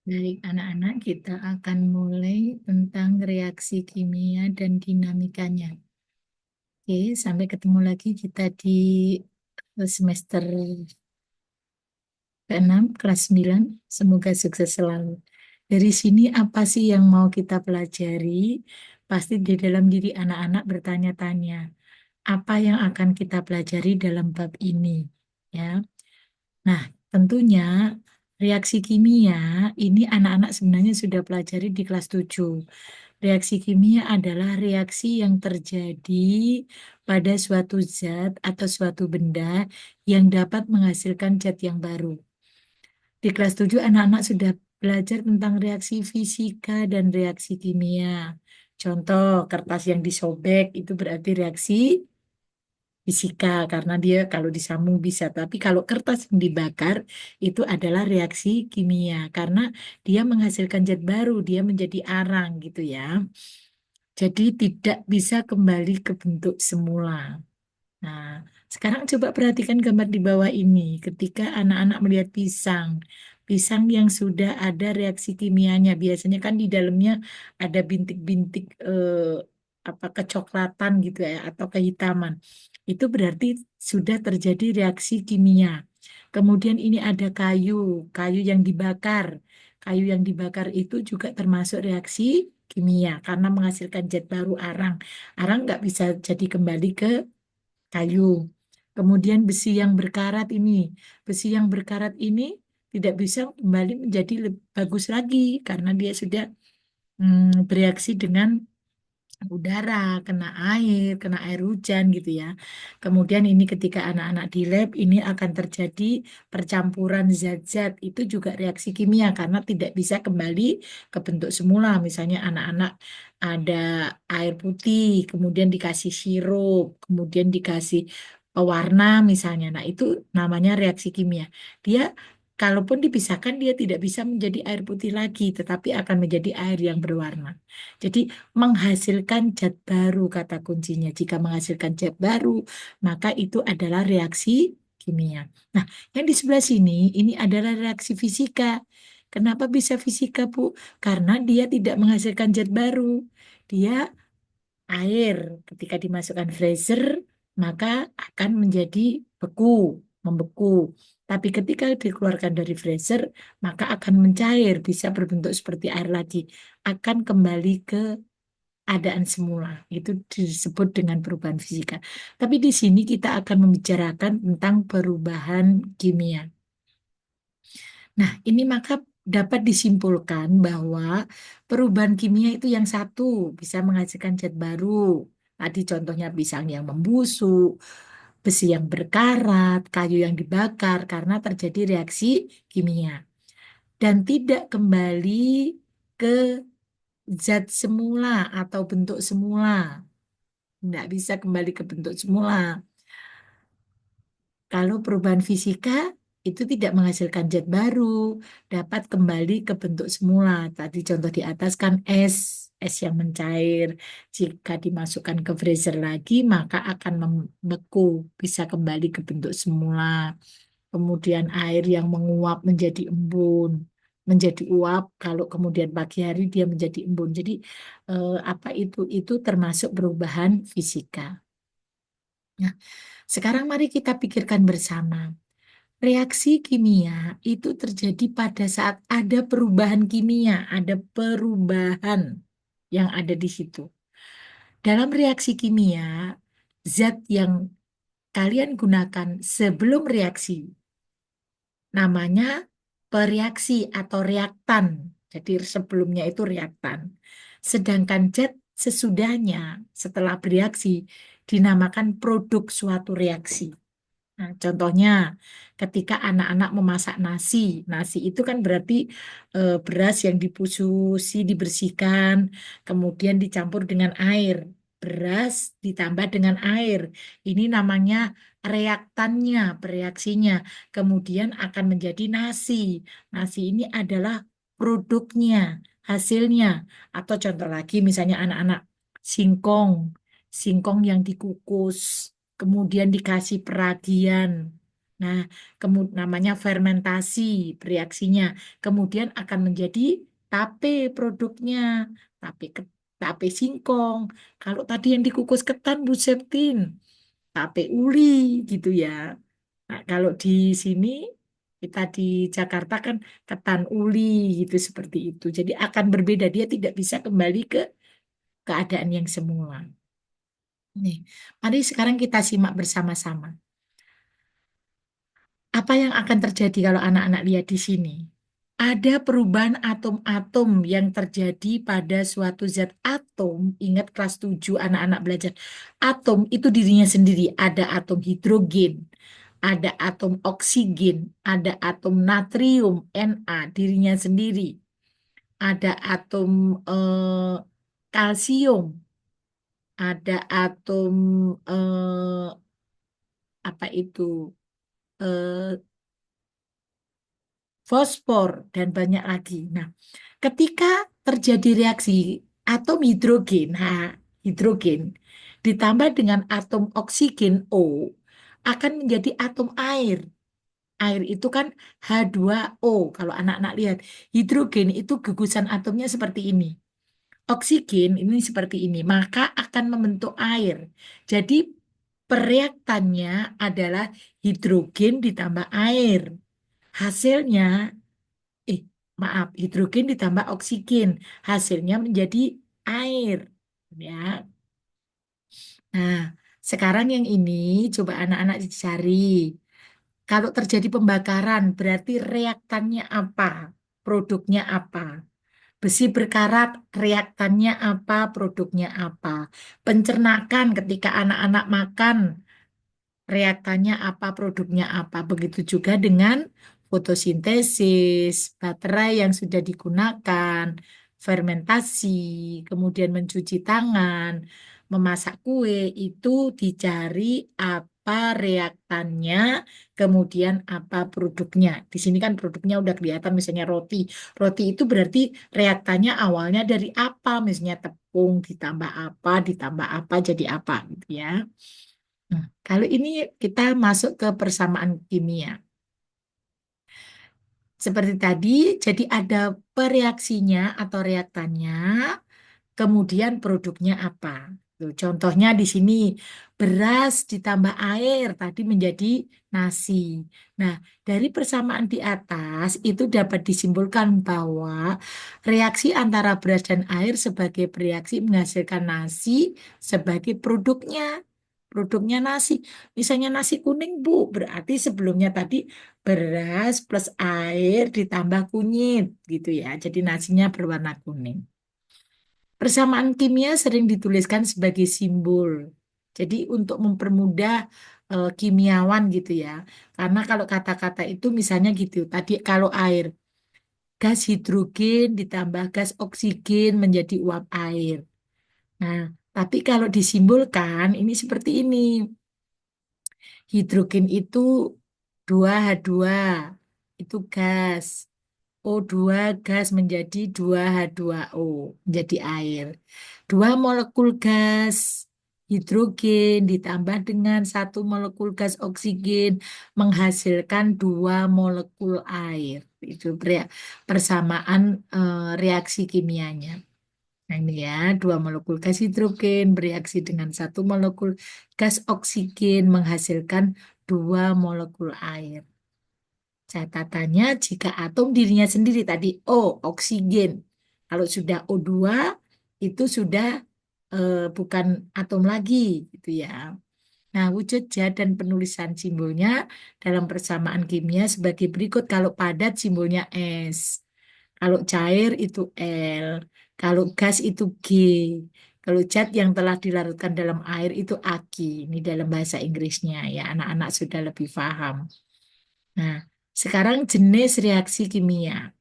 Baik, anak-anak, kita akan mulai tentang reaksi kimia dan dinamikanya. Oke, sampai ketemu lagi kita di semester ke-6, kelas 9. Semoga sukses selalu. Dari sini apa sih yang mau kita pelajari? Pasti di dalam diri anak-anak bertanya-tanya, apa yang akan kita pelajari dalam bab ini? Ya. Nah, tentunya reaksi kimia ini anak-anak sebenarnya sudah pelajari di kelas 7. Reaksi kimia adalah reaksi yang terjadi pada suatu zat atau suatu benda yang dapat menghasilkan zat yang baru. Di kelas 7 anak-anak sudah belajar tentang reaksi fisika dan reaksi kimia. Contoh, kertas yang disobek itu berarti reaksi fisika karena dia kalau disambung bisa, tapi kalau kertas yang dibakar itu adalah reaksi kimia karena dia menghasilkan zat baru, dia menjadi arang gitu ya. Jadi tidak bisa kembali ke bentuk semula. Nah, sekarang coba perhatikan gambar di bawah ini. Ketika anak-anak melihat pisang, pisang yang sudah ada reaksi kimianya, biasanya kan di dalamnya ada bintik-bintik apa kecoklatan gitu ya, atau kehitaman. Itu berarti sudah terjadi reaksi kimia. Kemudian ini ada kayu, kayu yang dibakar. Kayu yang dibakar itu juga termasuk reaksi kimia karena menghasilkan zat baru arang. Arang nggak bisa jadi kembali ke kayu. Kemudian besi yang berkarat ini tidak bisa kembali menjadi bagus lagi karena dia sudah bereaksi dengan udara, kena air hujan gitu ya. Kemudian ini ketika anak-anak di lab ini akan terjadi percampuran zat-zat itu juga reaksi kimia karena tidak bisa kembali ke bentuk semula. Misalnya anak-anak ada air putih, kemudian dikasih sirup, kemudian dikasih pewarna misalnya. Nah, itu namanya reaksi kimia. Dia kalaupun dipisahkan dia tidak bisa menjadi air putih lagi, tetapi akan menjadi air yang berwarna. Jadi menghasilkan zat baru kata kuncinya. Jika menghasilkan zat baru, maka itu adalah reaksi kimia. Nah, yang di sebelah sini ini adalah reaksi fisika. Kenapa bisa fisika, Bu? Karena dia tidak menghasilkan zat baru. Dia air ketika dimasukkan freezer, maka akan menjadi beku, membeku. Tapi ketika dikeluarkan dari freezer, maka akan mencair, bisa berbentuk seperti air lagi. Akan kembali ke keadaan semula. Itu disebut dengan perubahan fisika. Tapi di sini kita akan membicarakan tentang perubahan kimia. Nah, ini maka dapat disimpulkan bahwa perubahan kimia itu yang satu bisa menghasilkan zat baru. Tadi contohnya pisang yang membusuk, besi yang berkarat, kayu yang dibakar karena terjadi reaksi kimia. Dan tidak kembali ke zat semula atau bentuk semula. Tidak bisa kembali ke bentuk semula. Kalau perubahan fisika itu tidak menghasilkan zat baru, dapat kembali ke bentuk semula. Tadi contoh di atas kan es yang mencair. Jika dimasukkan ke freezer lagi, maka akan membeku, bisa kembali ke bentuk semula. Kemudian air yang menguap menjadi embun, menjadi uap. Kalau kemudian pagi hari dia menjadi embun. Jadi apa itu? Itu termasuk perubahan fisika. Nah, sekarang mari kita pikirkan bersama. Reaksi kimia itu terjadi pada saat ada perubahan kimia, ada perubahan yang ada di situ. Dalam reaksi kimia, zat yang kalian gunakan sebelum reaksi namanya pereaksi atau reaktan. Jadi sebelumnya itu reaktan. Sedangkan zat sesudahnya setelah bereaksi dinamakan produk suatu reaksi. Nah, contohnya, ketika anak-anak memasak nasi, nasi itu kan berarti beras yang dipususi, dibersihkan, kemudian dicampur dengan air. Beras ditambah dengan air. Ini namanya reaktannya, bereaksinya. Kemudian akan menjadi nasi. Nasi ini adalah produknya, hasilnya. Atau contoh lagi, misalnya anak-anak singkong, singkong yang dikukus kemudian dikasih peragian. Nah, namanya fermentasi reaksinya. Kemudian akan menjadi tape produknya. Tape tape singkong. Kalau tadi yang dikukus ketan Bu Septin, tape uli gitu ya. Nah, kalau di sini kita di Jakarta kan ketan uli gitu seperti itu. Jadi akan berbeda. Dia tidak bisa kembali ke keadaan yang semula. Nih, mari sekarang kita simak bersama-sama. Apa yang akan terjadi kalau anak-anak lihat di sini? Ada perubahan atom-atom yang terjadi pada suatu zat atom. Ingat kelas 7 anak-anak belajar. Atom itu dirinya sendiri. Ada atom hidrogen, ada atom oksigen, ada atom natrium, Na, dirinya sendiri. Ada atom kalsium, ada atom apa itu? eh, Fosfor, dan banyak lagi. Nah, ketika terjadi reaksi atom hidrogen, hidrogen ditambah dengan atom oksigen O akan menjadi atom air. Air itu kan H2O. Kalau anak-anak lihat, hidrogen itu gugusan atomnya seperti ini. Oksigen ini seperti ini, maka akan membentuk air. Jadi pereaktannya adalah hidrogen ditambah air. Hasilnya eh maaf, hidrogen ditambah oksigen, hasilnya menjadi air. Ya. Nah, sekarang yang ini coba anak-anak dicari. Kalau terjadi pembakaran, berarti reaktannya apa? Produknya apa? Besi berkarat, reaktannya apa? Produknya apa? Pencernakan ketika anak-anak makan, reaktannya apa, produknya apa. Begitu juga dengan fotosintesis, baterai yang sudah digunakan, fermentasi, kemudian mencuci tangan, memasak kue, itu dicari apa reaktannya, kemudian apa produknya. Di sini kan produknya udah kelihatan, misalnya roti. Roti itu berarti reaktannya awalnya dari apa, misalnya tepung ditambah apa, jadi apa gitu ya. Nah, kalau ini kita masuk ke persamaan kimia. Seperti tadi, jadi ada pereaksinya atau reaktannya, kemudian produknya apa. Tuh, contohnya di sini, beras ditambah air tadi menjadi nasi. Nah, dari persamaan di atas itu dapat disimpulkan bahwa reaksi antara beras dan air sebagai bereaksi menghasilkan nasi sebagai produknya. Produknya nasi. Misalnya nasi kuning, Bu, berarti sebelumnya tadi beras plus air ditambah kunyit gitu ya. Jadi nasinya berwarna kuning. Persamaan kimia sering dituliskan sebagai simbol. Jadi untuk mempermudah kimiawan gitu ya. Karena kalau kata-kata itu misalnya gitu. Tadi kalau air, gas hidrogen ditambah gas oksigen menjadi uap air. Nah, tapi kalau disimbolkan ini seperti ini. Hidrogen itu 2H2, itu gas. O2 gas menjadi 2H2O, menjadi air. Dua molekul gas hidrogen ditambah dengan satu molekul gas oksigen menghasilkan dua molekul air. Itu persamaan reaksi kimianya. Nah ini ya, dua molekul gas hidrogen bereaksi dengan satu molekul gas oksigen menghasilkan dua molekul air. Catatannya jika atom dirinya sendiri tadi O, oksigen. Kalau sudah O2 itu sudah bukan atom lagi gitu ya. Nah, wujud zat dan penulisan simbolnya dalam persamaan kimia sebagai berikut. Kalau padat simbolnya S. Kalau cair itu L. Kalau gas itu G. Kalau zat yang telah dilarutkan dalam air itu Ag. Ini dalam bahasa Inggrisnya ya, anak-anak sudah lebih paham. Nah, sekarang jenis reaksi kimia.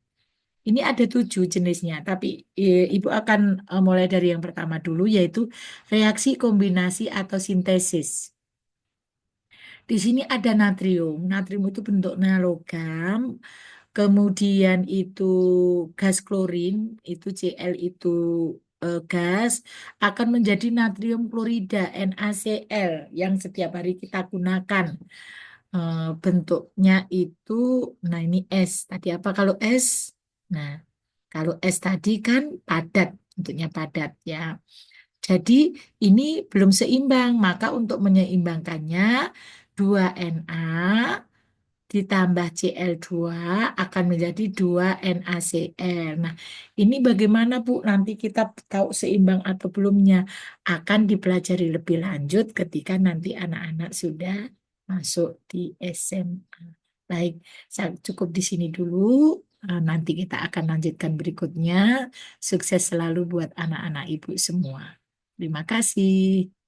Ini ada 7 jenisnya, tapi Ibu akan mulai dari yang pertama dulu, yaitu reaksi kombinasi atau sintesis. Di sini ada natrium. Natrium itu bentuknya logam. Kemudian itu gas klorin, itu Cl itu gas, akan menjadi natrium klorida NaCl yang setiap hari kita gunakan. bentuknya itu, nah ini S. Tadi apa kalau S? Nah, kalau S tadi kan padat, bentuknya padat ya. Jadi ini belum seimbang, maka untuk menyeimbangkannya 2Na ditambah Cl2 akan menjadi 2 NaCl. Nah, ini bagaimana Bu? Nanti kita tahu seimbang atau belumnya akan dipelajari lebih lanjut ketika nanti anak-anak sudah masuk di SMA. Baik, saya cukup di sini dulu. Nanti kita akan lanjutkan berikutnya. Sukses selalu buat anak-anak Ibu semua. Terima kasih.